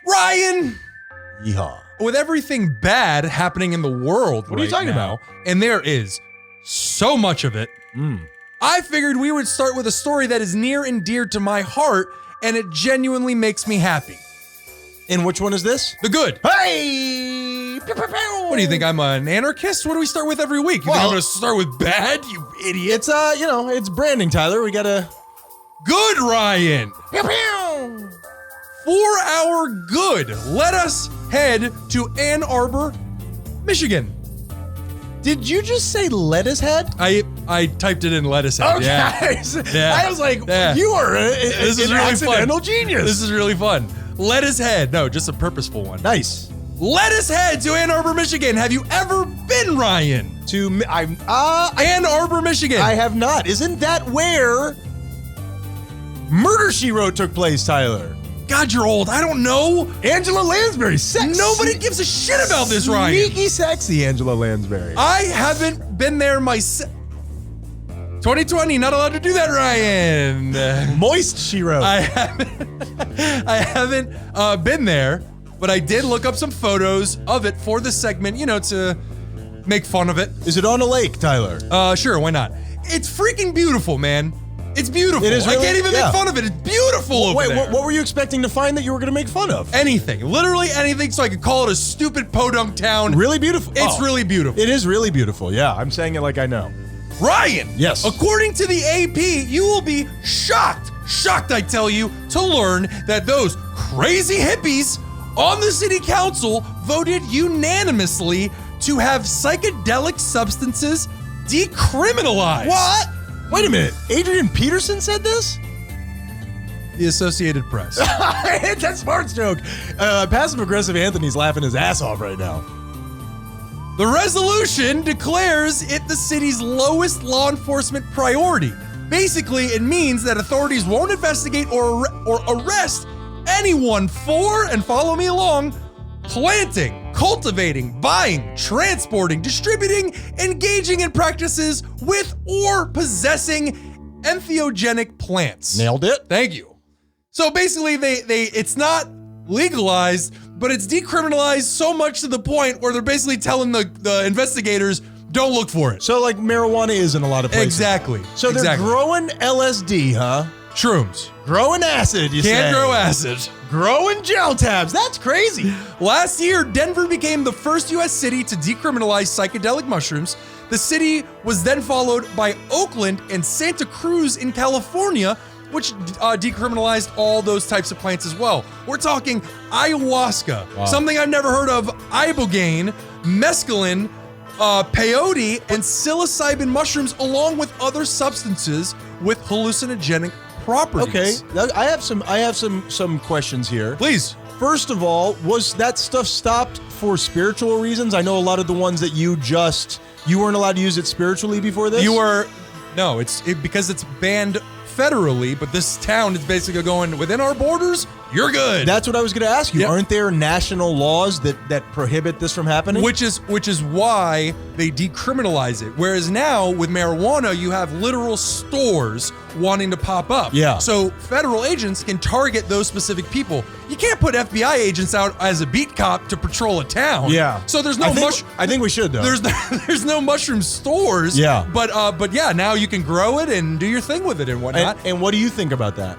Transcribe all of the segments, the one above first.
Ryan, Yeehaw. with everything bad happening in the world What are you talking now, and there is so much of it, I figured we would start with a story that is near and dear to my heart, and it genuinely makes me happy. And which one is this? The good. Hey! What do you think, I'm an anarchist? What do we start with every week? You think I'm Well- gonna start with bad, you idiot? It's, it's branding, Tyler. We gotta... Good, Ryan. For our good, let us head to Ann Arbor, Michigan. Did you just say lettuce head? I typed it in lettuce head. Okay. Yeah. Yeah. I was like, Yeah. you are This is an really accidental fun. genius. This is really fun. Lettuce head. No, just a purposeful one. nice. Let us head to Ann Arbor, Michigan. Have you ever been, Ryan? Ann Arbor, Michigan. I have not. Isn't that where Murder, She Wrote took place, Tyler? God, you're old. I don't know. Angela Lansbury. Sexy. Nobody gives a shit about this, Ryan. Sneaky sexy Angela Lansbury. I haven't been there myself. 2020, not allowed to do that, Ryan. Moist, she wrote. I haven't been there, but I did look up some photos of it for the segment, to make fun of it. Is it on a lake, Tyler? Sure, why not? It's freaking beautiful, man. It's beautiful. It is I really- can't even yeah. make fun of it. It's beautiful over Wait, there. what were you expecting to find that you were going to make fun of? Anything. Literally anything, so I could call it a stupid podunk town. Really beautiful. It's really beautiful. It is really beautiful. Yeah, I'm saying it like I know. Ryan! Yes. According to the AP, you will be shocked, I tell you, to learn that those crazy hippies on the city council voted unanimously to have psychedelic substances decriminalized. What? Wait a minute. Adrian Peterson said this? The Associated Press. That's Smart's joke. Passive-aggressive Anthony's laughing his ass off right now. The resolution declares it the city's lowest law enforcement priority. Basically, it means that authorities won't investigate or arrest anyone for, and follow me along, planting, cultivating, buying, transporting, distributing, engaging in practices with or possessing entheogenic plants. Nailed it. Thank you. So basically, it's not legalized, but it's decriminalized so much to the point where they're basically telling the investigators, don't look for it. So like marijuana is in a lot of places. Exactly. So they're growing LSD, huh? Shrooms. Growing acid, you say. Can't grow acid. Growing gel tabs. That's crazy. Last year, Denver became the first U.S. city to decriminalize psychedelic mushrooms. The city was then followed by Oakland and Santa Cruz in California, which decriminalized all those types of plants as well. We're talking ayahuasca, something I've never heard of, ibogaine, mescaline, peyote, and psilocybin mushrooms, along with other substances with hallucinogenic properties. Okay, I have some questions here. Please. First of all, was that stuff stopped for spiritual reasons? I know a lot of the ones that you weren't allowed to use it spiritually before this? No, it's because it's banned federally, but this town is basically going within our borders. You're good. That's what I was going to ask you. Yep. Aren't there national laws that prohibit this from happening? Which is why they decriminalize it. Whereas now with marijuana, you have literal stores wanting to pop up. Yeah. So federal agents can target those specific people. You can't put FBI agents out as a beat cop to patrol a town. Yeah. So there's no I think we should though. There's no mushroom stores. Yeah. But yeah, now you can grow it and do your thing with it and whatnot. And what do you think about that?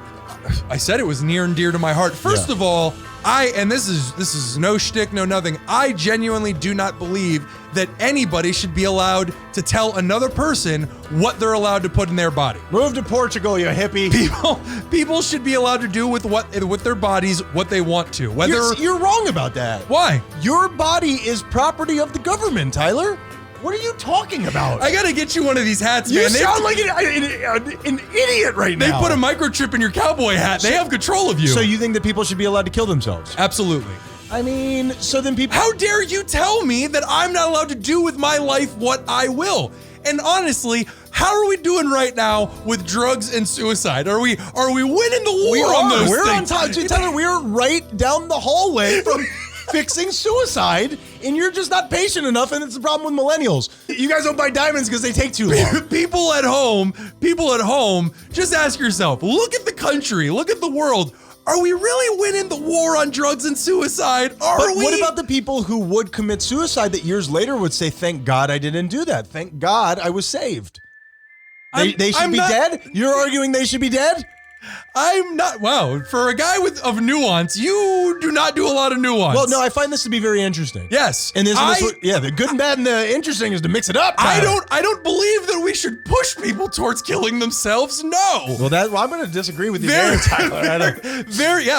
I said it was near and dear to my heart. First of all, this is no shtick, no nothing. I genuinely do not believe that anybody should be allowed to tell another person what they're allowed to put in their body. Move to Portugal, you hippie. People should be allowed to do with their bodies what they want to. You're wrong about that. Why? Your body is property of the government, Tyler. What are you talking about? I gotta get you one of these hats, you man. You sound like an idiot right now. They put a microchip in your cowboy hat. They have control of you. So you think that people should be allowed to kill themselves? Absolutely. I mean, so then people... How dare you tell me that I'm not allowed to do with my life what I will? And honestly, how are we doing right now with drugs and suicide? Are we winning the war on those We're things? on top. Tyler, we're right down the hallway from fixing suicide, and you're just not patient enough, and it's the problem with millennials. You guys don't buy diamonds because they take too long. People at home, just ask yourself, look at the country, look at the world. Are we really winning the war on drugs and suicide? But what about the people who would commit suicide that years later would say, thank God I didn't do that. Thank God I was saved. They should be dead? You're arguing they should be dead? I'm not. Wow, for a guy of nuance, you do not do a lot of nuance. Well, no, I find this to be very interesting. Yes, and the good and bad and the interesting is to mix it up. Tyler. I don't believe that we should push people towards killing themselves. No. Well, I'm going to disagree with you there, Tyler.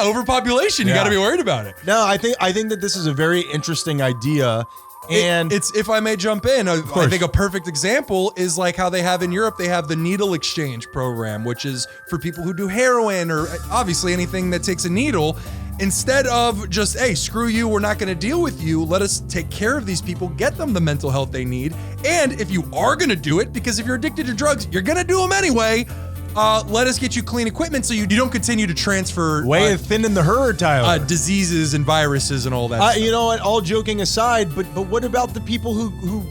Overpopulation. You got to be worried about it. No, I think that this is a very interesting idea. And it's, if I may jump in, I think a perfect example is like how they have in Europe, they have the needle exchange program, which is for people who do heroin or obviously anything that takes a needle. Instead of just, hey, screw you, we're not going to deal with you. Let us take care of these people, get them the mental health they need. And if you are going to do it, because if you're addicted to drugs, you're going to do them anyway. Let us get you clean equipment so you don't continue to transfer way of thinning the herd, Tyler. Diseases and viruses and all that stuff. You know what? All joking aside, but what about the people who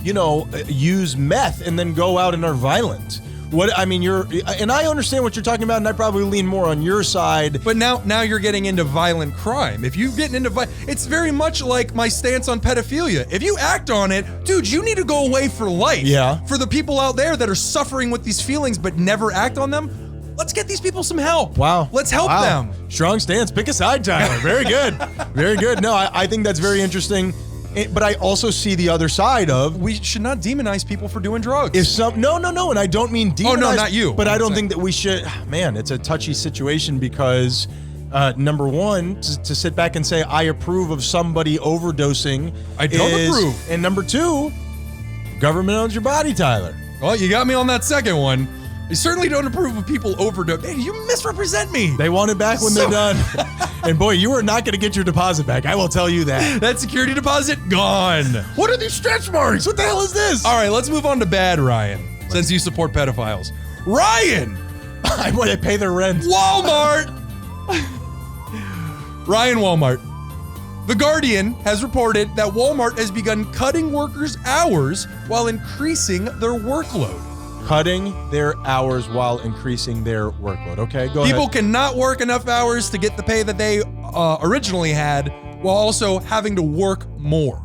use meth and then go out and are violent? And I understand what you're talking about, and I probably lean more on your side. But now you're getting into violent crime. If you're getting into it's very much like my stance on pedophilia. If you act on it, dude, you need to go away for life. Yeah. For the people out there that are suffering with these feelings but never act on them, let's get these people some help. Wow. Let's help them. Strong stance. Pick a side, Tyler. Very good. Very good. No, I think that's very interesting. But I also see the other side of we should not demonize people for doing drugs. No, and I don't mean demonize. Oh no, not you. But I don't think that we should. Man, it's a touchy situation because number one, to sit back and say I approve of somebody overdosing, I don't approve. And number two, government owns your body, Tyler. Well, you got me on that second one. I certainly don't approve of people overdose. Hey, you misrepresent me. They want it back when they're done. And boy, you are not going to get your deposit back. I will tell you that. That security deposit, gone. What are these stretch marks? What the hell is this? All right, let's move on to bad Ryan, since you support pedophiles. Ryan! I want to pay their rent. Walmart! Ryan Walmart. The Guardian has reported that Walmart has begun cutting workers' hours while increasing their workload. Cutting their hours while increasing their workload. Okay, go ahead. People cannot work enough hours to get the pay that they originally had while also having to work more.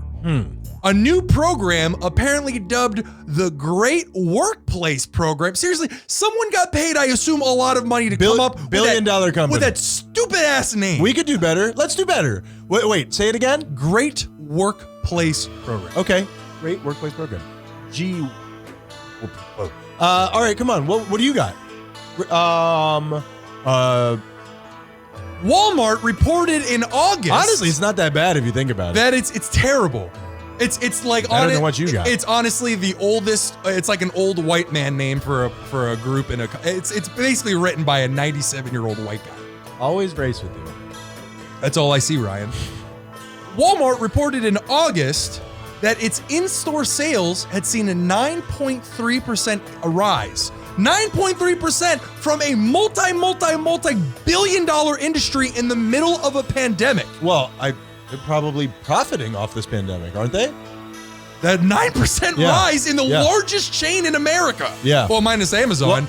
A new program apparently dubbed the Great Workplace Program. Seriously, someone got paid, I assume, a lot of money to come up with billion-dollar company with that stupid-ass name. We could do better. Let's do better. Wait, say it again. Great Workplace Program. Okay, Great Workplace Program. All right, come on. What do you got? Walmart reported in August. Honestly, it's not that bad if you think about it. That it's terrible. It's like I don't know what you got. It's honestly the oldest. It's like an old white man name for a group in a. It's basically written by a 97-year-old white guy. Always race with you. That's all I see, Ryan. Walmart reported in August that its in-store sales had seen a 9.3% rise. 9.3% from a multi-billion-dollar industry in the middle of a pandemic. Well, they're probably profiting off this pandemic, aren't they? That 9% rise in the largest chain in America. Yeah. Well, minus Amazon.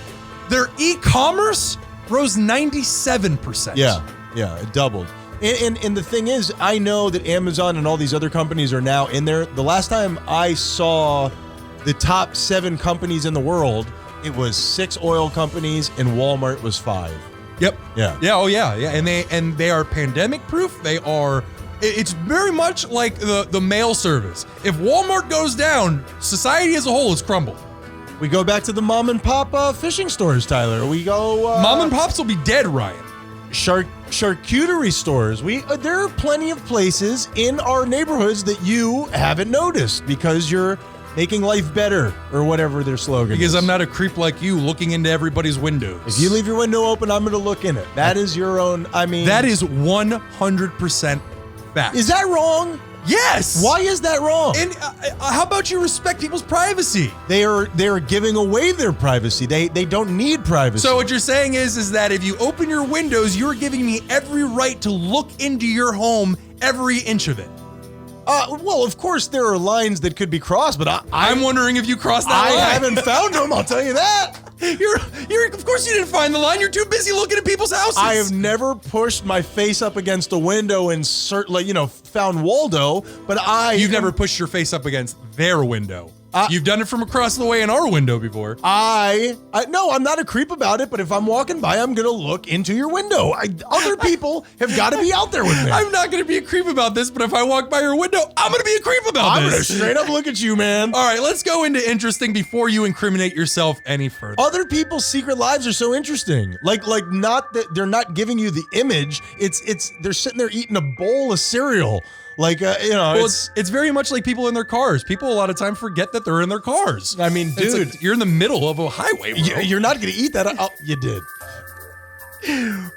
Their e-commerce rose 97%. Yeah, it doubled. And the thing is, I know that Amazon and all these other companies are now in there. The last time I saw the top 7 companies in the world, it was 6 oil companies and Walmart was 5. Yep. Yeah. Yeah. Oh yeah. Yeah. And they are pandemic proof. They are. It's very much like the mail service. If Walmart goes down, society as a whole is crumbled. We go back to the mom and pop fishing stores, Tyler. We go. Mom and pops will be dead, Ryan. Charcuterie stores. There are plenty of places in our neighborhoods that you haven't noticed because you're making life better or whatever their slogan is. Because I'm not a creep like you looking into everybody's windows. If you leave your window open, I'm going to look in it. That is your own, That is 100% fact. Is that wrong? Yes. Why is that wrong? And how about you respect people's privacy? They are giving away their privacy. They don't need privacy. So what you're saying is that if you open your windows, you're giving me every right to look into your home, every inch of it. Well, of course there are lines that could be crossed, but I'm wondering if you crossed that line. I haven't found them. I'll tell you that. You're. Of course, you didn't find the line. You're too busy looking at people's houses. I have never pushed my face up against a window and found Waldo, but You've never pushed your face up against their window. You've done it from across the way in our window before. No, I'm not a creep about it, but if I'm walking by, I'm going to look into your window. Other people have got to be out there with me. I'm not going to be a creep about this, but if I walk by your window, I'm going to be a creep about I'm going to this. straight up look at you, man. All right, let's go into interesting before you incriminate yourself any further. Other people's secret lives are so interesting. Like not that they're not giving you the image. It's they're sitting there eating a bowl of cereal. It's very much like people in their cars. People a lot of time forget that they're in their cars. I mean, dude, like you're in the middle of a highway, bro. You're not going to eat that. You did.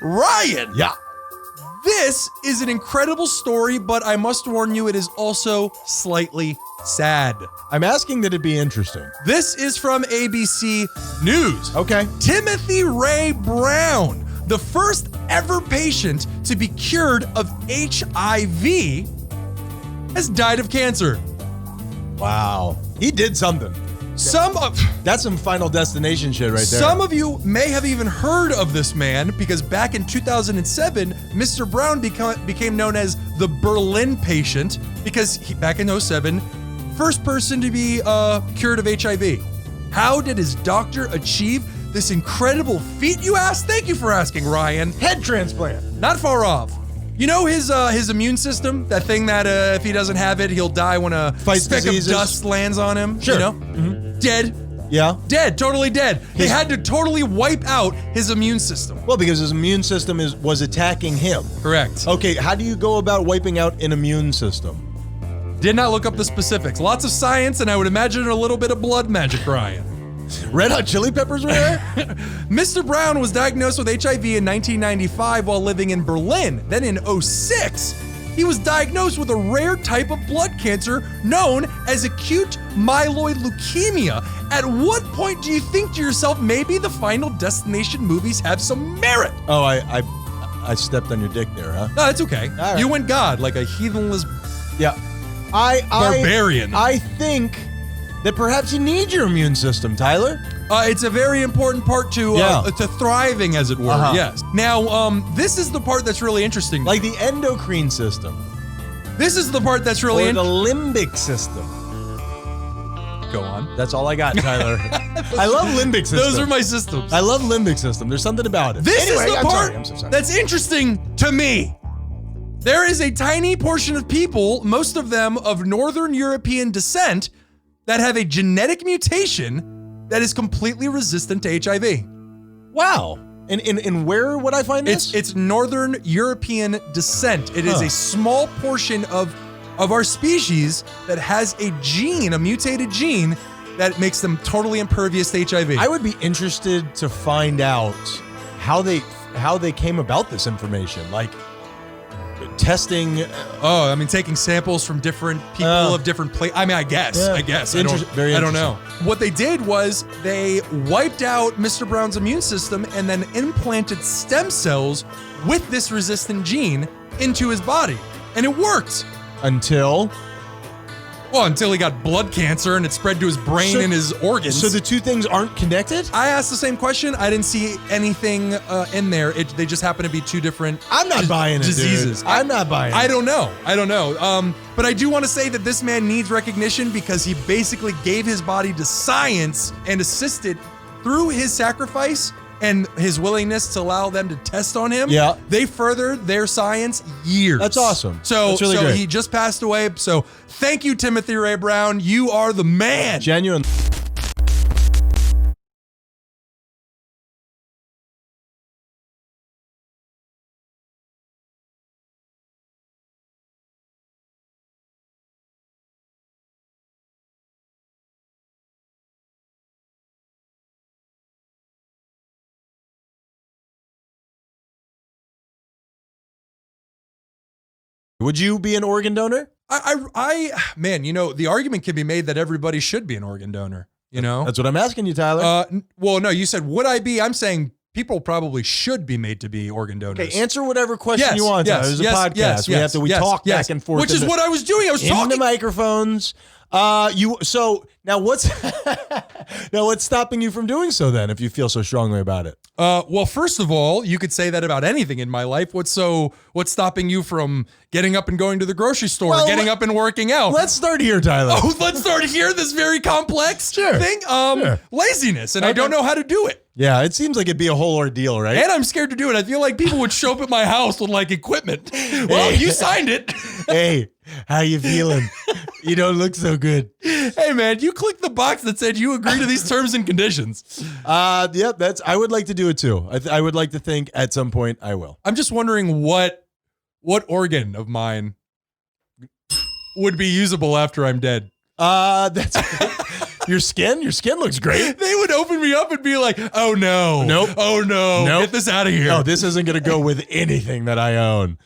Ryan. Yeah. This is an incredible story, but I must warn you, it is also slightly sad. I'm asking that it be interesting. This is from ABC News. Okay. Timothy Ray Brown, the first ever patient to be cured of HIV, has died of cancer. Wow. He did something. That's some Final Destination shit right there. Some of you may have even heard of this man because back in 2007, Mr. Brown became known as the Berlin patient because back in 2007, first person to be cured of HIV. How did his doctor achieve this incredible feat, you ask? Thank you for asking, Ryan. Head transplant. Not far off. You know his immune system? That thing that if he doesn't have it, he'll die when a speck of dust lands on him? Sure. You know? Mm-hmm. Dead. Yeah. Dead. Totally dead. They had to totally wipe out his immune system. Well, because his immune system was attacking him. Correct. Okay, how do you go about wiping out an immune system? Did not look up the specifics. Lots of science, and I would imagine a little bit of blood magic, Ryan. Red Hot Chili Peppers were there? Mr. Brown was diagnosed with HIV in 1995 while living in Berlin. Then in 2006, he was diagnosed with a rare type of blood cancer known as acute myeloid leukemia. At what point do you think to yourself, maybe the Final Destination movies have some merit? Oh, I stepped on your dick there, huh? No, it's okay. Right. You went God like a heathenless barbarian. I think that perhaps you need your immune system, Tyler. It's a very important part to thriving, as it were. Uh-huh. Yes. Now, this is the part that's really interesting. Like the endocrine system. This is the part that's really or the limbic system. Go on. That's all I got, Tyler. I love limbic system. Those are my systems. I love limbic system. There's something about it. This anyway, is the I'm part sorry. I'm so sorry. that's interesting to me. There is a tiny portion of people, most of them of Northern European descent, that have a genetic mutation that is completely resistant to HIV. Wow. And where would I find this? It's Northern European descent. It is a small portion of our species that has a gene, a mutated gene, that makes them totally impervious to HIV. I would be interested to find out how they came about this information. Like testing. Taking samples from different people of different places. I guess. Very I don't know. What they did was they wiped out Mr. Brown's immune system and then implanted stem cells with this resistant gene into his body. And it worked. Until he got blood cancer and it spread to his brain and his organs. So the two things aren't connected? I asked the same question. I didn't see anything in there. They just happen to be two different I'm not buying diseases. Dude. I'm not buying it. I don't know. But I do want to say that this man needs recognition because he basically gave his body to science and assisted through his sacrifice and his willingness to allow them to test on him. Yeah. They furthered their science years. That's awesome. So, That's really great. He just passed away. So thank you, Timothy Ray Brown. You are the man. Genuine. Would you be an organ donor? Man, the argument can be made that everybody should be an organ donor, That's what I'm asking you, Tyler. Well, no, you said, would I be? I'm saying people probably should be made to be organ donors. Okay, answer whatever question you want. Yes, Tyler. There's a podcast. We talk back and forth. Which is what I was doing. I was in talking. the microphones. So now what's stopping you from doing so then, if you feel so strongly about it? Well, first of all, you could say that about anything in my life. What's stopping you from getting up and going to the grocery store, Well, getting up and working out? Let's start here, Tyler. Oh, let's start here. This very complex thing. Laziness, and I don't know how to do it. Yeah, it seems like it'd be a whole ordeal, right? And I'm scared to do it. I feel like people would show up at my house with like equipment. Well, you signed it. Hey, how you feeling? You don't look so good. Hey, man, you clicked the box that said you agree to these terms and conditions. Yep, I would like to do it too. I would like to think at some point I will. I'm just wondering what organ of mine would be usable after I'm dead. That's your skin. Your skin looks great. They would open me up and be like, "Oh no, Nope. oh no, Nope. get this out of here." No, this isn't going to go with anything that I own.